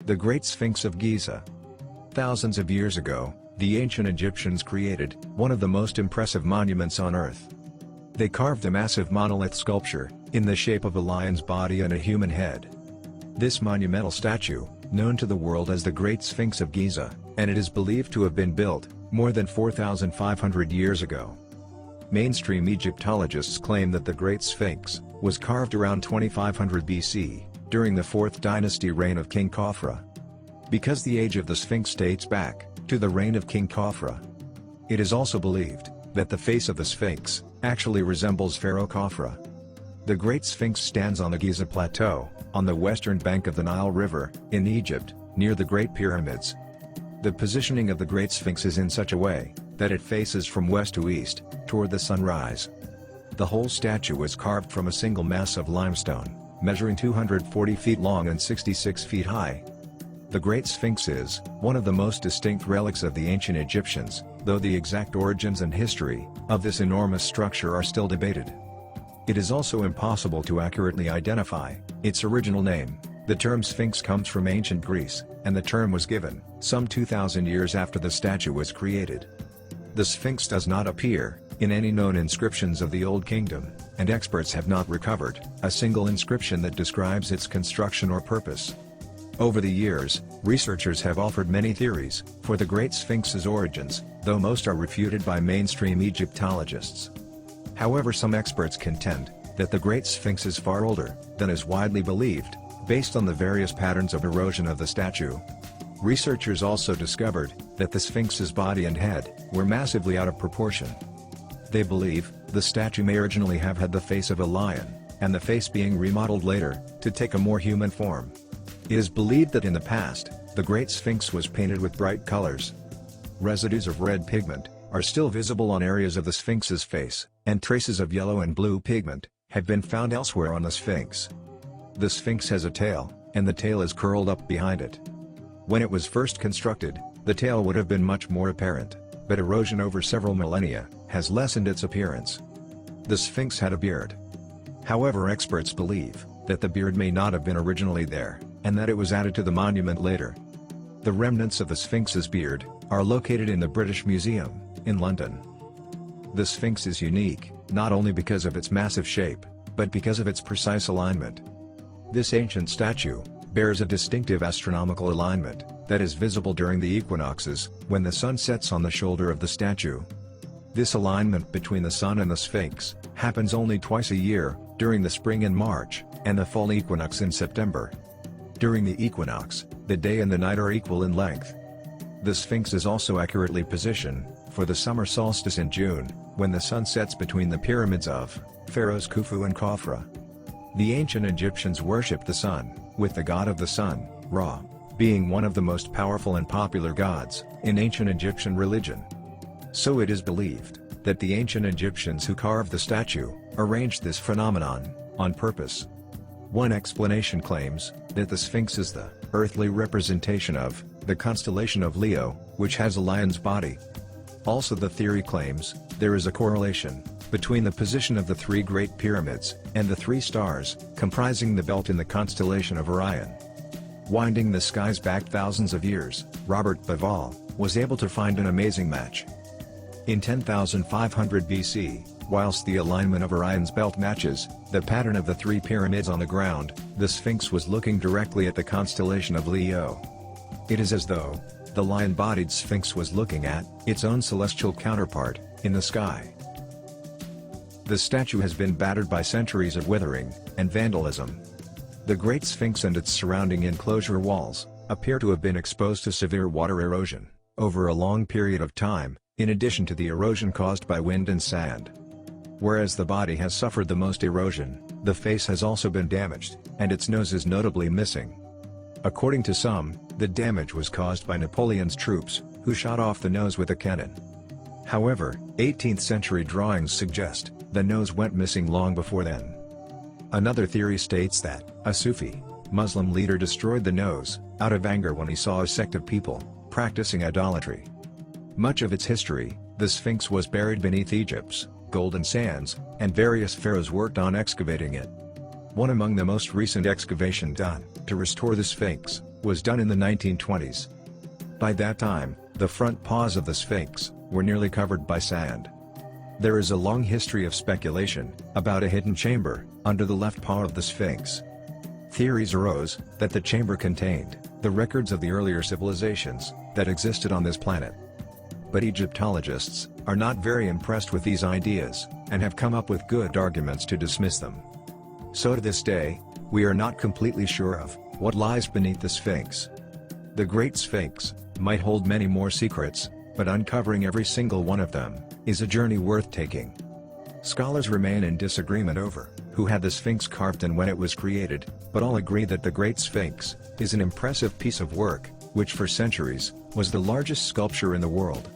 The Great Sphinx of Giza. Thousands of years ago, the ancient Egyptians created one of the most impressive monuments on Earth. They carved a massive monolith sculpture, in the shape of a lion's body and a human head. This monumental statue, known to the world as the Great Sphinx of Giza, and it is believed to have been built more than 4,500 years ago. Mainstream Egyptologists claim that the Great Sphinx was carved around 2500 BC, during the 4th dynasty reign of King Khafra. Because the age of the Sphinx dates back to the reign of King Khafra. It is also believed that the face of the Sphinx actually resembles Pharaoh Khafra. The Great Sphinx stands on the Giza Plateau, on the western bank of the Nile River, in Egypt, near the Great Pyramids. The positioning of the Great Sphinx is in such a way that it faces from west to east, toward the sunrise. The whole statue was carved from a single mass of limestone, measuring 240 feet long and 66 feet high. The Great Sphinx is one of the most distinct relics of the ancient Egyptians, though the exact origins and history of this enormous structure are still debated. It is also impossible to accurately identify its original name. The term Sphinx comes from ancient Greece, and the term was given some 2,000 years after the statue was created. The Sphinx does not appear in any known inscriptions of the Old Kingdom, and experts have not recovered a single inscription that describes its construction or purpose. Over the years, researchers have offered many theories for the Great Sphinx's origins, though most are refuted by mainstream Egyptologists. However, some experts contend that the Great Sphinx is far older than is widely believed, based on the various patterns of erosion of the statue. Researchers also discovered that the Sphinx's body and head were massively out of proportion. They believe the statue may originally have had the face of a lion, and the face being remodeled later to take a more human form. It is believed that in the past, the Great Sphinx was painted with bright colors. Residues of red pigment are still visible on areas of the Sphinx's face, and traces of yellow and blue pigment have been found elsewhere on the Sphinx. The Sphinx has a tail, and the tail is curled up behind it. When it was first constructed, the tail would have been much more apparent, but erosion over several millennia has lessened its appearance. The Sphinx had a beard. However, experts believe that the beard may not have been originally there, and that it was added to the monument later. The remnants of the Sphinx's beard are located in the British Museum, in London. The Sphinx is unique, not only because of its massive shape, but because of its precise alignment. This ancient statue bears a distinctive astronomical alignment that is visible during the equinoxes, when the sun sets on the shoulder of the statue. This alignment between the sun and the Sphinx happens only twice a year, during the spring in March, and the fall equinox in September. During the equinox, the day and the night are equal in length. The Sphinx is also accurately positioned for the summer solstice in June, when the sun sets between the pyramids of pharaohs Khufu and Khafra. The ancient Egyptians worshipped the sun, with the god of the sun, Ra, being one of the most powerful and popular gods in ancient Egyptian religion. So it is believed that the ancient Egyptians who carved the statue arranged this phenomenon on purpose. One explanation claims that the Sphinx is the earthly representation of the constellation of Leo, which has a lion's body. Also, the theory claims there is a correlation between the position of the three Great Pyramids and the three stars comprising the belt in the constellation of Orion. Winding the skies back thousands of years, Robert Bauval was able to find an amazing match. In 10,500 BC, whilst the alignment of Orion's belt matches the pattern of the three pyramids on the ground, the Sphinx was looking directly at the constellation of Leo. It is as though the lion-bodied Sphinx was looking at its own celestial counterpart in the sky. The statue has been battered by centuries of withering and vandalism. The Great Sphinx and its surrounding enclosure walls appear to have been exposed to severe water erosion over a long period of time, in addition to the erosion caused by wind and sand. Whereas the body has suffered the most erosion, the face has also been damaged, and its nose is notably missing. According to some, the damage was caused by Napoleon's troops, who shot off the nose with a cannon. However, 18th century drawings suggest the nose went missing long before then. Another theory states that a Sufi Muslim leader destroyed the nose out of anger when he saw a sect of people practicing idolatry. Much of its history, the Sphinx was buried beneath Egypt's golden sands, and various pharaohs worked on excavating it. One among the most recent excavation done to restore the Sphinx was done in the 1920s. By that time, the front paws of the Sphinx were nearly covered by sand. There is a long history of speculation about a hidden chamber under the left paw of the Sphinx. Theories arose that the chamber contained the records of the earlier civilizations that existed on this planet. But Egyptologists are not very impressed with these ideas and have come up with good arguments to dismiss them. So to this day, we are not completely sure of what lies beneath the Sphinx. The Great Sphinx might hold many more secrets, but uncovering every single one of them is a journey worth taking. Scholars remain in disagreement over who had the Sphinx carved and when it was created, but all agree that the Great Sphinx is an impressive piece of work, which for centuries was the largest sculpture in the world.